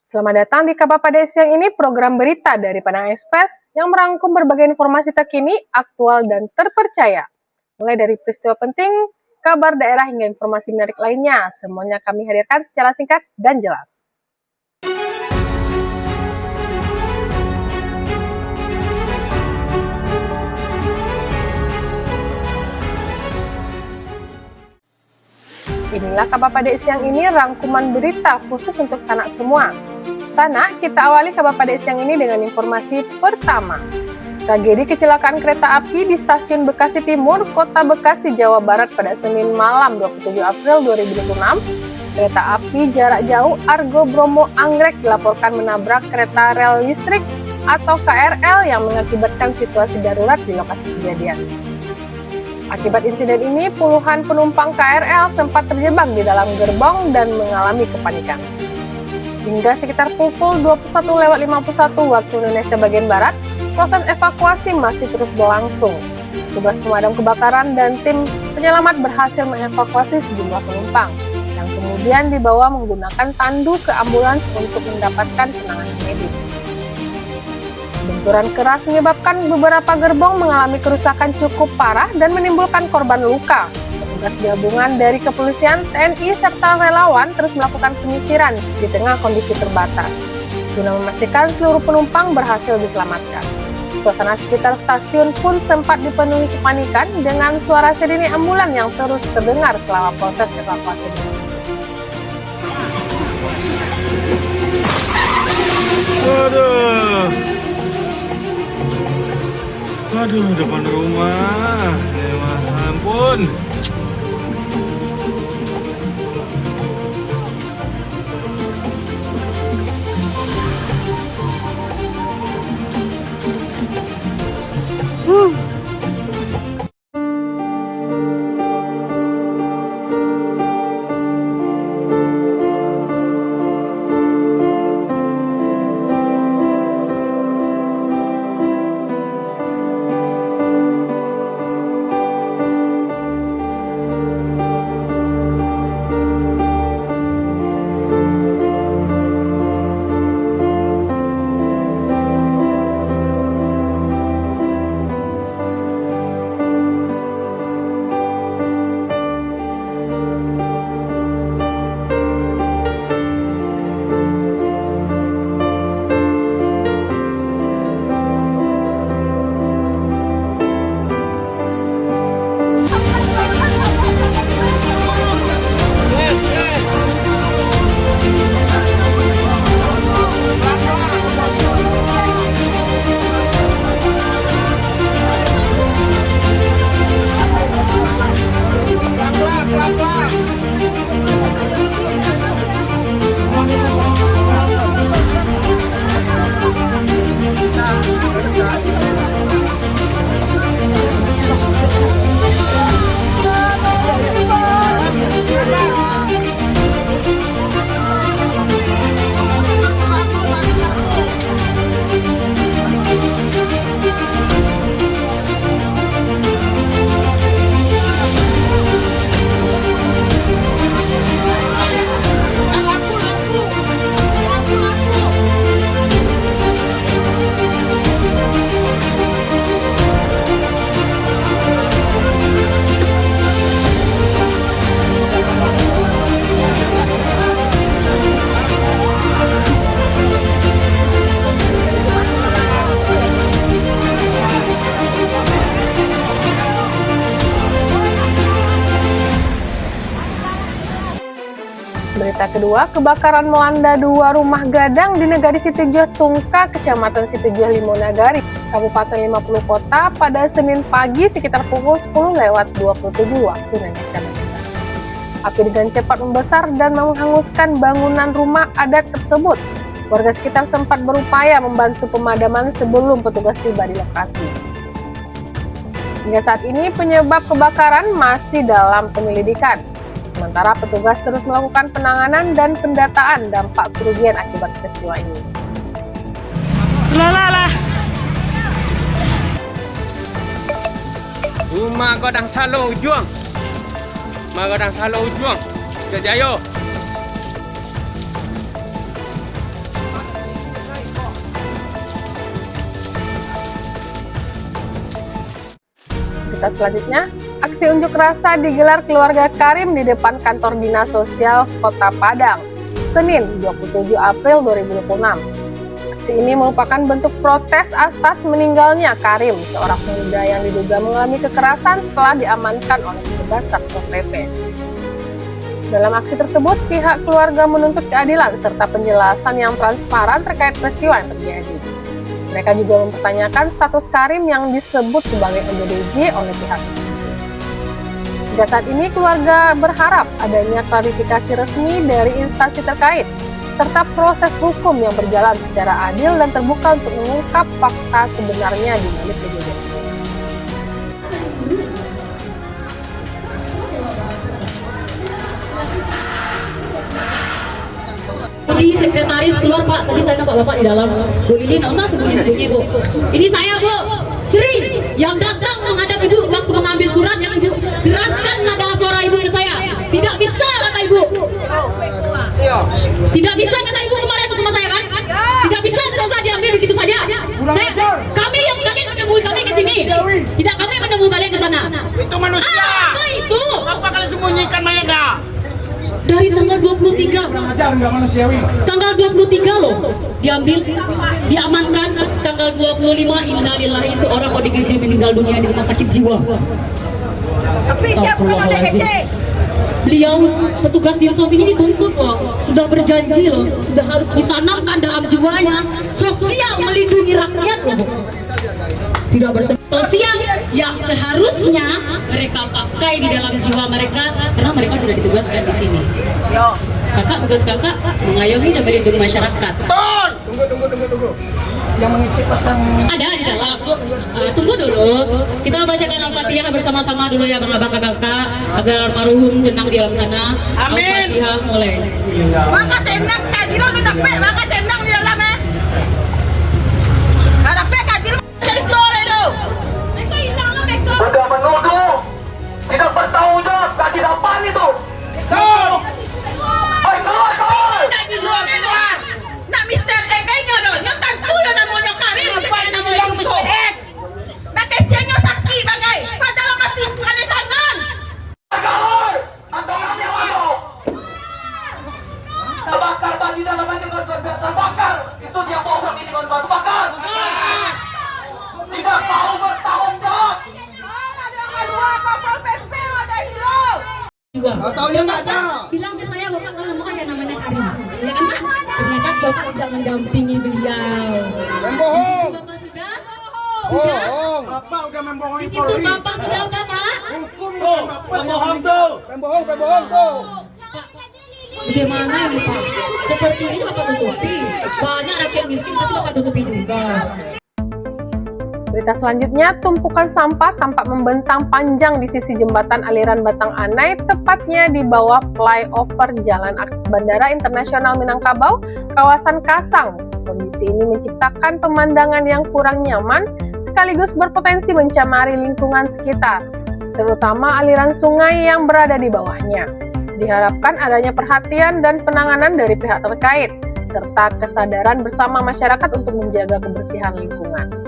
Selamat datang di Kabar pada siang ini, program berita dari Padang Express yang merangkum berbagai informasi terkini, aktual, dan terpercaya. Mulai dari peristiwa penting, kabar daerah hingga informasi menarik lainnya, semuanya kami hadirkan secara singkat dan jelas. Inilah Kabar pada siang ini, rangkuman berita khusus untuk sanak semua. Sanak, kita awali Kabar pada siang ini dengan informasi pertama. Tragedi kecelakaan kereta api di Stasiun Bekasi Timur, Kota Bekasi, Jawa Barat pada Senin malam 27 April 2026. Kereta api jarak jauh Argo Bromo Anggrek dilaporkan menabrak kereta rel listrik atau KRL yang mengakibatkan situasi darurat di lokasi kejadian. Akibat insiden ini, puluhan penumpang KRL sempat terjebak di dalam gerbong dan mengalami kepanikan. Hingga sekitar pukul 21.51 waktu Indonesia bagian Barat, proses evakuasi masih terus berlangsung. Tugas pemadam kebakaran dan tim penyelamat berhasil mengevakuasi sejumlah penumpang, yang kemudian dibawa menggunakan tandu ke ambulans untuk mendapatkan penanganan medis. Benturan keras menyebabkan beberapa gerbong mengalami kerusakan cukup parah dan menimbulkan korban luka. Petugas gabungan dari kepolisian, TNI, serta relawan terus melakukan penyisiran di tengah kondisi terbatas, guna memastikan seluruh penumpang berhasil diselamatkan. Suasana sekitar stasiun pun sempat dipenuhi kepanikan dengan suara sirine ambulan yang terus terdengar selama proses evakuasi berlangsung. Aduh, depan rumah. Ya ampun. Berita kedua, kebakaran melanda dua rumah gadang di Negari Situjuh Tungka, Kecamatan Situjuh Limonagari, Kabupaten 50 Kota pada Senin pagi sekitar pukul 10.27 waktu Indonesia bagian Barat. Api dengan cepat membesar dan menghanguskan bangunan rumah adat tersebut. Warga sekitar sempat berupaya membantu pemadaman sebelum petugas tiba di lokasi. Hingga saat ini penyebab kebakaran masih dalam penyelidikan. Sementara petugas terus melakukan penanganan dan pendataan dampak kerugian akibat peristiwa ini. Lah. Rumah godang salo ujung. Magadang salo ujung. Jayo. Berita selanjutnya, aksi unjuk rasa digelar keluarga Karim di depan kantor Dinas Sosial Kota Padang, Senin 27 April 2026. Aksi ini merupakan bentuk protes atas meninggalnya Karim, seorang pemuda yang diduga mengalami kekerasan setelah diamankan oleh petugas Satpol PP. Dalam aksi tersebut, pihak keluarga menuntut keadilan serta penjelasan yang transparan terkait peristiwa yang terjadi. Mereka juga mempertanyakan status Karim yang disebut sebagai ODGJ oleh pihak itu. Hingga saat ini, keluarga berharap adanya klarifikasi resmi dari instansi terkait, serta proses hukum yang berjalan secara adil dan terbuka untuk mengungkap fakta sebenarnya di balik kejadian. Tadi sekretaris keluar Pak, tadi saya nampak Bapak di dalam. Bu Ili nggak usah sembunyi-sembunyi Bu. Ini saya Bu, Sri yang datang menghadap Ibu waktu mengambil surat yang Ibu keraskan nada suara Ibu ke saya. Tidak bisa kata Ibu. Tidak bisa kata Ibu kemarin sama saya kan? Tidak bisa selesai diambil begitu saja. Kami yang kalian menemui kami ke sini. Tidak kami menemui kalian ke sana. Itu manusia. Apa itu? Apa kalian sembunyikan mayatnya? Dari tanggal 23 tanggal 23 loh diambil, diamankan. Tanggal 25 innalillahi, seorang ODGJ meninggal dunia di rumah sakit jiwa. Astagfirullahaladzim. Beliau petugas dinsos ini dituntut loh, sudah berjanji loh, sudah harus ditanamkan dalam jiwanya sosial melindungi rakyat loh, tidak sosial yang seharusnya mereka pakai di dalam jiwa mereka karena mereka sudah ditugaskan di sini. Kakak, tugas kakak mengayomi dan melindungi masyarakat. Tunggu. Yang mengisi petang Ada di dalam. Tunggu dulu. Kita bacakan Al-Fatihah bersama-sama dulu ya Bang Abang kakak agar almarhum tenang di dalam sana. Amin. Al-Fatihah mulai. maka tenang tadi lo nape maka tenang di dalam nape tadi lo jadi tole do Sudah menuduh, tidak bertanggung jawab, gak didapat itu. tuh Hai, keluar. nak di luar keluar nak Mister X kayaknya do nyotan tuh yang namanya Karim apa yang namanya Mister X nak kecengnya sakit bagai padahal mati ada tangan Keluar, atau kami yang masuk. Terbakar tadi dalam aja terbakar. Itu dia bohong ini kawan-kawan, terbakar. Tidak mau bertanggung jawab. ada kedua kapal PP ada hero Tahunya nggak ada. Bilang ke saya Bapak tahu bukan yang namanya Karim. Ya kan Pak? Ternyata Bapak tidak mendampingi beliau. bohong Bapak sudah? bohong Bapak udah membohongi Di situ Bapak sudah apa Pak? Hukum tuh, pembohong tuh. pembohong tuh Bagaimana ini Pak? Seperti ini Bapak tutupi. Banyak rakyat miskin pasti Bapak tutupi juga. Berita selanjutnya, tumpukan sampah tampak membentang panjang di sisi jembatan aliran Batang Anai, tepatnya di bawah flyover Jalan Akses Bandara Internasional Minangkabau, kawasan Kasang. Kondisi ini menciptakan pemandangan yang kurang nyaman, sekaligus berpotensi mencemari lingkungan sekitar, terutama aliran sungai yang berada di bawahnya. Diharapkan adanya perhatian dan penanganan dari pihak terkait, serta kesadaran bersama masyarakat untuk menjaga kebersihan lingkungan.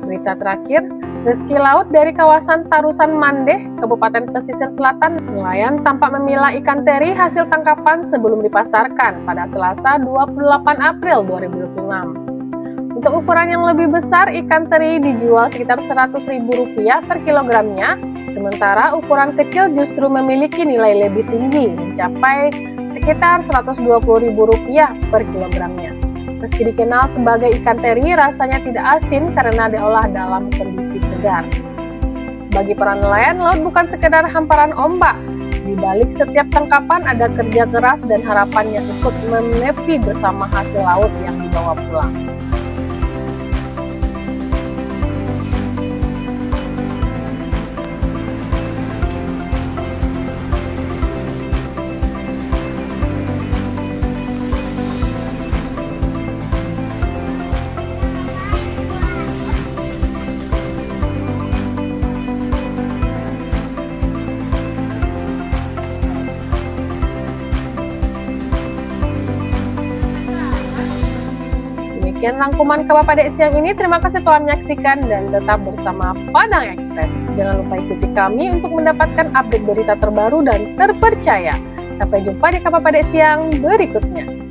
Berita terakhir, rezeki laut dari kawasan Tarusan Mandeh, Kabupaten Pesisir Selatan, nelayan tampak memilah ikan teri hasil tangkapan sebelum dipasarkan pada Selasa 28 April 2026. Untuk ukuran yang lebih besar, ikan teri dijual sekitar Rp100.000 per kilogramnya, sementara ukuran kecil justru memiliki nilai lebih tinggi, mencapai sekitar Rp120.000 per kilogramnya. Meski dikenal sebagai ikan teri, rasanya tidak asin karena diolah dalam kondisi segar. Bagi para nelayan, laut bukan sekedar hamparan ombak. Di balik setiap tangkapan ada kerja keras dan harapannya ikut menepi bersama hasil laut yang dibawa pulang. Demikian rangkuman kabar pada siang ini. Terima kasih telah menyaksikan dan tetap bersama Padang Express. Jangan lupa ikuti kami untuk mendapatkan update berita terbaru dan terpercaya. Sampai jumpa di kabar pada siang berikutnya.